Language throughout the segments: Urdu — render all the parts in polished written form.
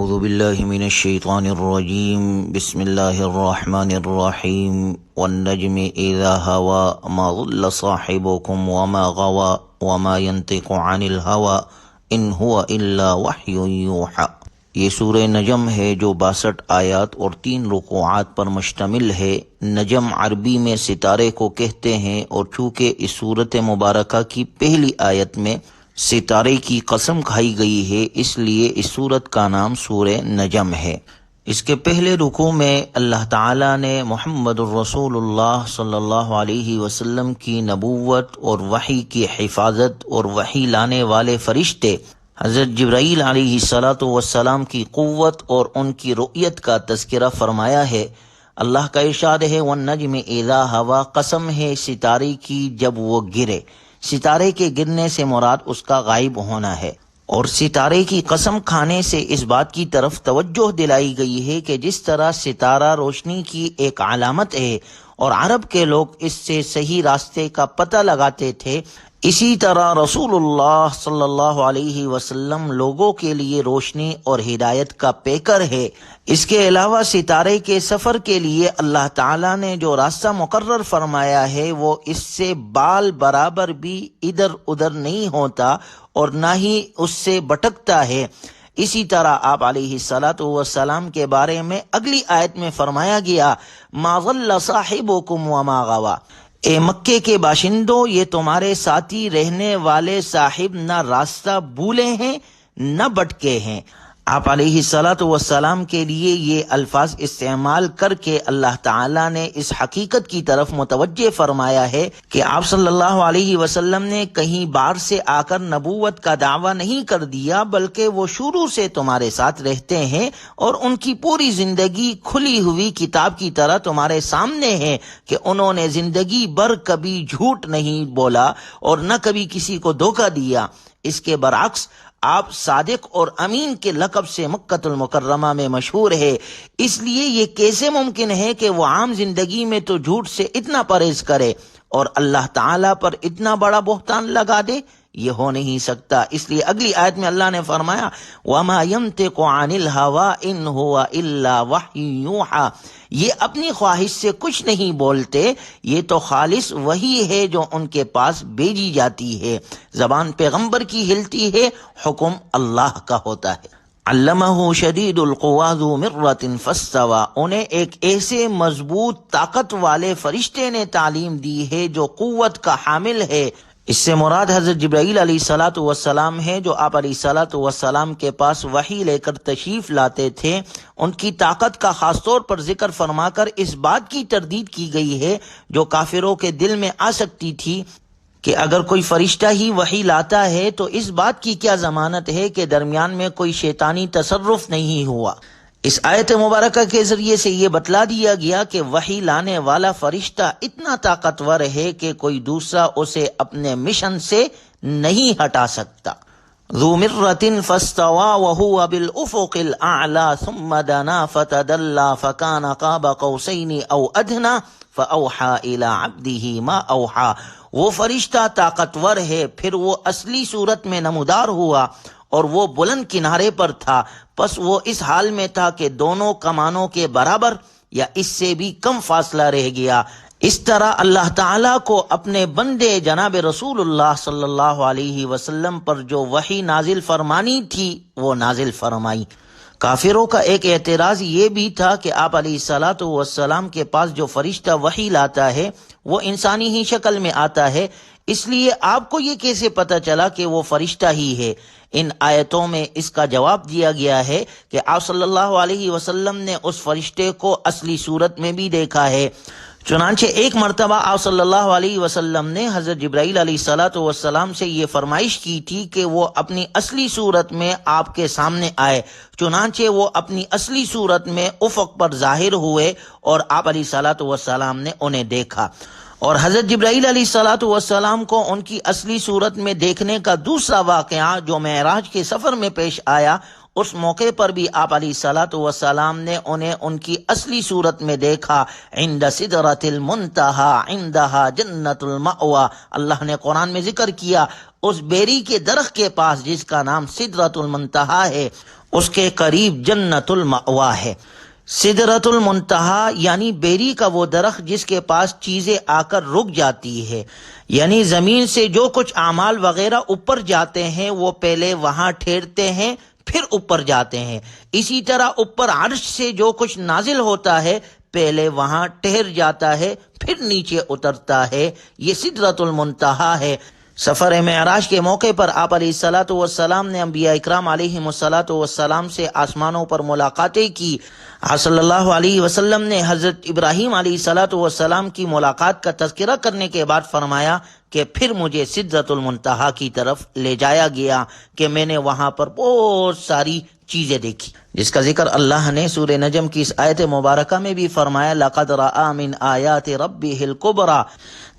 اعوذ باللہ من الشیطان الرجیم بسم اللہ الرحمن الرحیم والنجم اذا هوى ما ضل صاحبكم وما غوى وما ينطق عن الهوى ان هو الا وحی یوحى۔ یہ سورہ نجم ہے جو 62 آیات اور 3 رکوعات پر مشتمل ہے۔ نجم عربی میں ستارے کو کہتے ہیں، اور چونکہ اس سورت مبارکہ کی پہلی آیت میں ستارے کی قسم کھائی گئی ہے، اس لیے اس سورت کا نام سورہ نجم ہے۔ اس کے پہلے رکوع میں اللہ تعالیٰ نے محمد الرسول اللہ صلی اللہ علیہ وسلم کی نبوت اور وحی کی حفاظت اور وحی لانے والے فرشتے حضرت جبرائیل علیہ السلام کی قوت اور ان کی رؤیت کا تذکرہ فرمایا ہے۔ اللہ کا ارشاد ہے وَالنَّجْمِ إِذَا هَوَى، قسم ہے ستارے کی جب وہ گرے۔ ستارے کے گرنے سے مراد اس کا غائب ہونا ہے، اور ستارے کی قسم کھانے سے اس بات کی طرف توجہ دلائی گئی ہے کہ جس طرح ستارہ روشنی کی ایک علامت ہے اور عرب کے لوگ اس سے صحیح راستے کا پتہ لگاتے تھے، اسی طرح رسول اللہ صلی اللہ علیہ وسلم لوگوں کے لیے روشنی اور ہدایت کا پیکر ہے۔ اس کے علاوہ ستارے کے سفر کے لیے اللہ تعالیٰ نے جو راستہ مقرر فرمایا ہے وہ اس سے بال برابر بھی ادھر ادھر نہیں ہوتا اور نہ ہی اس سے بھٹکتا ہے۔ اسی طرح آپ علیہ السلام کے بارے میں اگلی آیت میں فرمایا گیا ما ضل صاحبکم وما غوی، اے مکے کے باشندوں، یہ تمہارے ساتھی رہنے والے صاحب نہ راستہ بھولے ہیں نہ بھٹکے ہیں۔ آپ علیہ السلام کے لیے یہ الفاظ استعمال کر کے اللہ تعالیٰ نے اس حقیقت کی طرف متوجہ فرمایا ہے کہ آپ صلی اللہ علیہ وسلم نے کہیں باہر سے آ کر نبوت کا دعویٰ نہیں کر دیا، بلکہ وہ شروع سے تمہارے ساتھ رہتے ہیں اور ان کی پوری زندگی کھلی ہوئی کتاب کی طرح تمہارے سامنے ہے کہ انہوں نے زندگی بھر کبھی جھوٹ نہیں بولا اور نہ کبھی کسی کو دھوکہ دیا۔ اس کے برعکس آپ صادق اور امین کے لقب سے مکۃ المکرمہ میں مشہور ہے۔ اس لیے یہ کیسے ممکن ہے کہ وہ عام زندگی میں تو جھوٹ سے اتنا پرہیز کرے اور اللہ تعالیٰ پر اتنا بڑا بہتان لگا دے؟ یہ ہو نہیں سکتا۔ اس لیے اگلی آیت میں اللہ نے فرمایا وَمَا يَنطِقُ عَنِ الْهَوَىٰ إِنْ هُوَ إِلَّا وَحْيٌ يُوحَىٰ، یہ اپنی خواہش سے کچھ نہیں بولتے، یہ تو خالص وہی ہے جو ان کے پاس بھیجی جاتی ہے۔ زبان پیغمبر کی ہلتی ہے، حکم اللہ کا ہوتا ہے۔ علمہ شدید القویٰ ذو مرۃ فاستویٰ، انہیں ایک ایسے مضبوط طاقت والے فرشتے نے تعلیم دی ہے جو قوت کا حامل ہے۔ اس سے مراد حضرت جبرائیل علیہ السلام ہے جو آپ علیہ السلام کے پاس وحی لے کر تشریف لاتے تھے۔ ان کی طاقت کا خاص طور پر ذکر فرما کر اس بات کی تردید کی گئی ہے جو کافروں کے دل میں آ سکتی تھی کہ اگر کوئی فرشتہ ہی وحی لاتا ہے تو اس بات کی کیا ضمانت ہے کہ درمیان میں کوئی شیطانی تصرف نہیں ہوا۔ اس آیت مبارکہ کے ذریعے سے یہ بتلا دیا گیا کہ وحی لانے والا فرشتہ اتنا طاقتور ہے کہ کوئی دوسرا اسے اپنے مشن سے نہیں ہٹا سکتا۔ ذو مرۃ فاستویٰ وہو بالافق الاعلیٰ ثم دنا فتدلی فکان قاب قوسین او ادنیٰ فاوحی الی عبدہ ما اوحی، وہ فرشتہ طاقتور ہے، پھر وہ اصلی صورت میں نمودار ہوا اور وہ بلند کنارے پر تھا، پس وہ اس حال میں تھا کہ دونوں کمانوں کے برابر یا اس سے بھی کم فاصلہ رہ گیا۔ اس طرح اللہ تعالیٰ کو اپنے بندے جناب رسول اللہ صلی اللہ علیہ وسلم پر جو وحی نازل فرمانی تھی وہ نازل فرمائی۔ کافروں کا ایک اعتراض یہ بھی تھا کہ آپ علیہ السلام کے پاس جو فرشتہ وحی لاتا ہے وہ انسانی ہی شکل میں آتا ہے، اس لیے آپ کو یہ کیسے پتہ چلا کہ وہ فرشتہ ہی ہے؟ ان آیتوں میں اس کا جواب دیا گیا ہے کہ آپ صلی اللہ علیہ وسلم نے اس فرشتے کو اصلی صورت میں بھی دیکھا ہے۔ چنانچہ ایک مرتبہ آپ صلی اللہ علیہ وسلم نے حضرت جبرائیل علیہ السلام سے یہ فرمائش کی تھی کہ وہ اپنی اصلی صورت میں آپ کے سامنے آئے۔ چنانچہ وہ اپنی اصلی صورت میں افق پر ظاہر ہوئے اور آپ علیہ السلام نے انہیں دیکھا۔ اور حضرت جبرائیل علیہ السلام کو ان کی اصلی صورت میں دیکھنے کا دوسرا واقعہ جو معراج کے سفر میں پیش آیا، اس موقع پر بھی آپ علیہ الصلوۃ والسلام نے انہیں ان کی اصلی صورت میں دیکھا، عند سدرۃ المنتہا عندہا جنت المأوی۔ اللہ نے قرآن میں ذکر کیا اس بیری کے درخت کے پاس جس کا نام سدرۃ المنتہا ہے، اس کے قریب جنت المأوی ہے۔ سدرۃ المنتہا یعنی بیری کا وہ درخت جس کے پاس چیزیں آ کر رک جاتی ہے، یعنی زمین سے جو کچھ اعمال وغیرہ اوپر جاتے ہیں وہ پہلے وہاں ٹھہرتے ہیں پھر اوپر جاتے ہیں۔ اسی طرح اوپر عرش سے جو کچھ نازل ہوتا ہے پہلے وہاں ٹھہر جاتا ہے پھر نیچے اترتا ہے، یہ سدرۃ المنتہا ہے۔ سفر معراج کے موقع پر آپ علیہ الصلوۃ والسلام نے انبیاء اکرام علیہم الصلوۃ والسلام سے آسمانوں پر ملاقاتیں کی۔ آپ صلی اللہ علیہ وسلم نے حضرت ابراہیم علیہ الصلوۃ والسلام کی ملاقات کا تذکرہ کرنے کے بعد فرمایا کہ پھر مجھے سدرۃ المنتہا کی طرف لے جایا گیا کہ میں نے وہاں پر بہت ساری چیزیں دیکھی، جس کا ذکر اللہ نے سورہ نجم کی اس آیت مبارکہ میں بھی فرمایا، لقد رأى من آیات ربہ الکبریٰ۔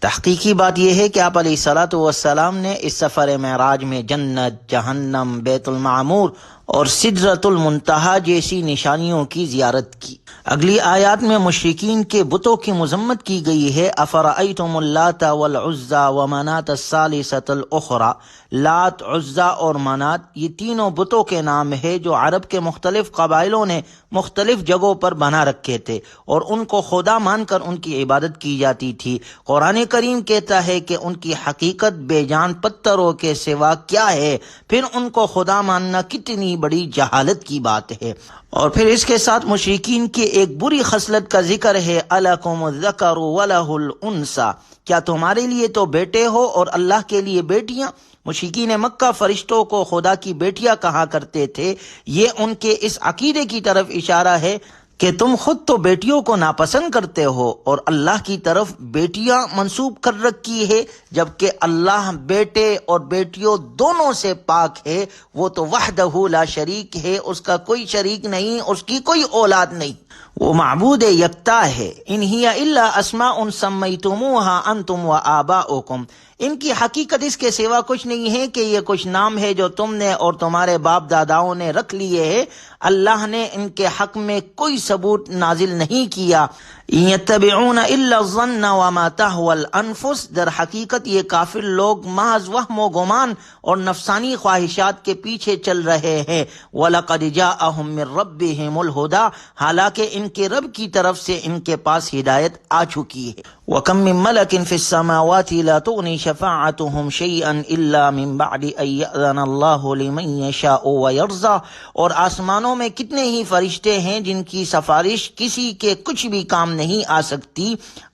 تحقیقی بات یہ ہے کہ آپ علیہ الصلوۃ والسلام نے اس سفر معراج میں جنت، جہنم، بیت المعمور اور سدرۃ المنتہا جیسی نشانیوں کی زیارت کی۔ اگلی آیات میں مشرکین کے بتوں کی مذمت کی گئی ہے، افرأیتم اللات والعزی ومناۃ الثالثۃ الاخری۔ لات، عزا اور منات یہ تینوں بتوں کے نام ہے جو عرب کے مختلف قبائلوں نے مختلف جگہوں پر بنا رکھے تھے اور ان کو خدا مان کر ان کی عبادت کی جاتی تھی۔ قرآن کریم کہتا ہے کہ ان کی حقیقت بے جان پتھروں کے سوا کیا ہے، پھر ان کو خدا ماننا کتنی بڑی جہالت کی بات ہے۔ اور پھر اس کے ساتھ مشرکین کی ایک بری خصلت کا ذکر ہے، الکم الذکر ولہ الانثی، کیا تمہارے لیے تو بیٹے ہو اور اللہ کے لیے بیٹیاں؟ مشرکین مکہ فرشتوں کو خدا کی بیٹیاں کہا کرتے تھے۔ یہ ان کے اس عقیدے کی طرف اشارہ ہے کہ تم خود تو بیٹیوں کو ناپسند کرتے ہو اور اللہ کی طرف بیٹیاں منسوب کر رکھی ہے، جبکہ اللہ بیٹے اور بیٹیوں دونوں سے پاک ہے، وہ تو وحدہ لا شریک ہے، اس کا کوئی شریک نہیں، اس کی کوئی اولاد نہیں، وہ معبود یکتا ہے۔ ان ہی الا اسماء سمیتموہا انتم وآباؤکم، ان کی حقیقت اس کے سوا کچھ نہیں ہے کہ یہ کچھ نام ہے جو تم نے اور تمہارے باپ داداؤں نے رکھ لیے ہیں، اللہ نے ان کے حق میں کوئی ثبوت نازل نہیں کیا۔ یتبعون الا الظن وما تهوى الانفس، در حقیقت یہ کافر لوگ محض وہم و گمان اور نفسانی خواہشات کے پیچھے چل رہے ہیں۔ وَلَقَدْ جَاءَهُم مِّن رَّبِّهِمُ الْهُدَىٰ، حالانکہ ان کے رب کی طرف سے ان کے پاس ہدایت آ چکی ہے۔ وَكَم مِّن مَّلَكٍ فِي السَّمَاوَاتِ لَا تُغْنِي شَفَاعَتُهُمْ شَيْئًا إِلَّا مِن بَعْدِ أَن يَأْذَنَ اللَّهُ لِمَن يَشَاءُ وَيَرْضَىٰ، اور آسمانوں میں کتنے ہی فرشتے ہیں جن کی سفارش کسی کے کچھ بھی کام نہیں آ سکتی،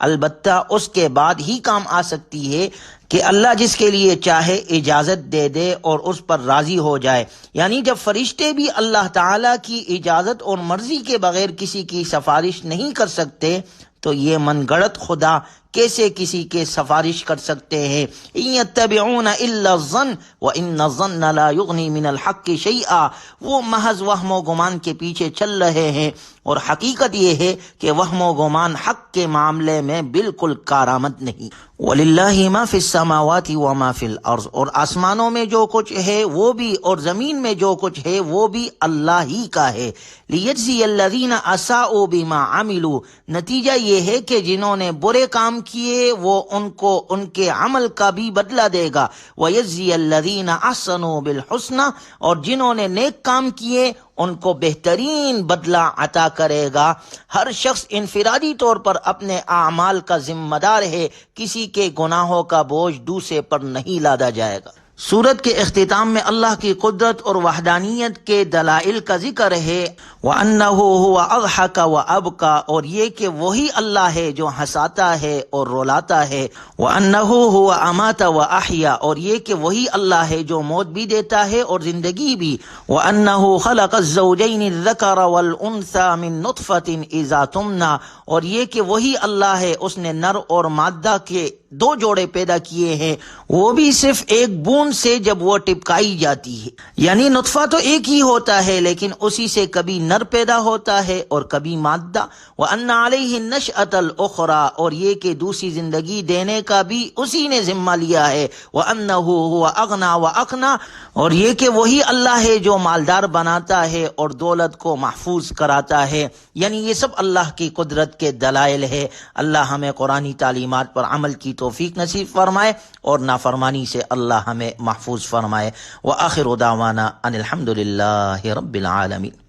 البتہ اس کے بعد ہی کام آ سکتی ہے کہ اللہ جس کے لیے چاہے اجازت دے دے اور اس پر راضی ہو جائے۔ یعنی جب فرشتے بھی اللہ تعالیٰ کی اجازت اور مرضی کے بغیر کسی کی سفارش نہیں کر سکتے تو یہ من گڑت خدا کیسے کسی کے سفارش کر سکتے ہیں؟ ان یتبعون الا الظن وان الظن لا یغنی من الحق شیئا، وہ محض وہم و گمان کے پیچھے چل رہے ہیں اور حقیقت یہ ہے کہ وہم و گمان حق کے معاملے میں بالکل کارآمد نہیں۔ وَلِلَّهِ مَا فِي السَّمَاوَاتِ وَمَا فِي الْأَرْضِ، اور آسمانوں میں جو کچھ ہے وہ بھی اور زمین میں جو کچھ ہے وہ بھی اللہ ہی کا ہے۔ لِيَجْزِيَ الَّذِينَ أَسَاءُوا بِمَا عَمِلُوا، نتیجہ یہ ہے کہ جنہوں نے برے کام کیے وہ ان کو ان کے عمل کا بھی بدلہ دے گا۔ وَيَجْزِيَ الَّذِينَ أَحْسَنُوا بِالْحُسْنَى، اور جنہوں نے نیک کام کیے ان کو بہترین بدلہ عطا کرے گا۔ ہر شخص انفرادی طور پر اپنے اعمال کا ذمہ دار ہے، کسی کے گناہوں کا بوجھ دوسرے پر نہیں لادا جائے گا۔ سورت کے اختتام میں اللہ کی قدرت اور وحدانیت کے دلائل کا ذکر ہے، وَأَنَّهُ هُوَ أَضْحَكَ وَأَبْكَى، اور یہ کہ وہی اللہ ہے جو ہنساتا ہے اور رلاتا ہے، وَأَنَّهُ هُوَ أَمَاتَ وَأَحْيَا، اور یہ کہ وہی اللہ ہے جو موت بھی دیتا ہے اور زندگی بھی، وَأَنَّهُ خَلَقَ الزَّوْجَيْنِ الذَّكَرَ وَالْأُنثَى مِن نُطْفَةٍ إِذَا تُمْنَىٰ، اور یہ کہ وہی اللہ ہے اس نے نر اور مادہ کے دو جوڑے پیدا کیے ہیں، وہ بھی صرف ایک بوند سے جب وہ ٹپکائی جاتی ہے، یعنی نطفہ تو ایک ہی ہوتا ہے لیکن اسی سے کبھی نر پیدا ہوتا ہے اور کبھی مادہ۔ وَأَنَّ عَلَيْهِ النَّشْأَةَ الْأُخْرَى، اور یہ کہ دوسری زندگی دینے کا بھی اسی نے ذمہ لیا ہے۔ وَأَنَّهُ هُوَ أَغْنَى وَأَقْنَى، اور یہ کہ وہی اللہ ہے جو مالدار بناتا ہے اور دولت کو محفوظ کراتا ہے۔ یعنی یہ سب اللہ کی قدرت کے دلائل ہے۔ اللہ ہمیں قرآنی تعلیمات پر عمل کی توفیق نصیب فرمائے اور نافرمانی سے اللہ ہمیں محفوظ فرمائے۔ وآخر دعوانا ان الحمد للہ رب العالمین۔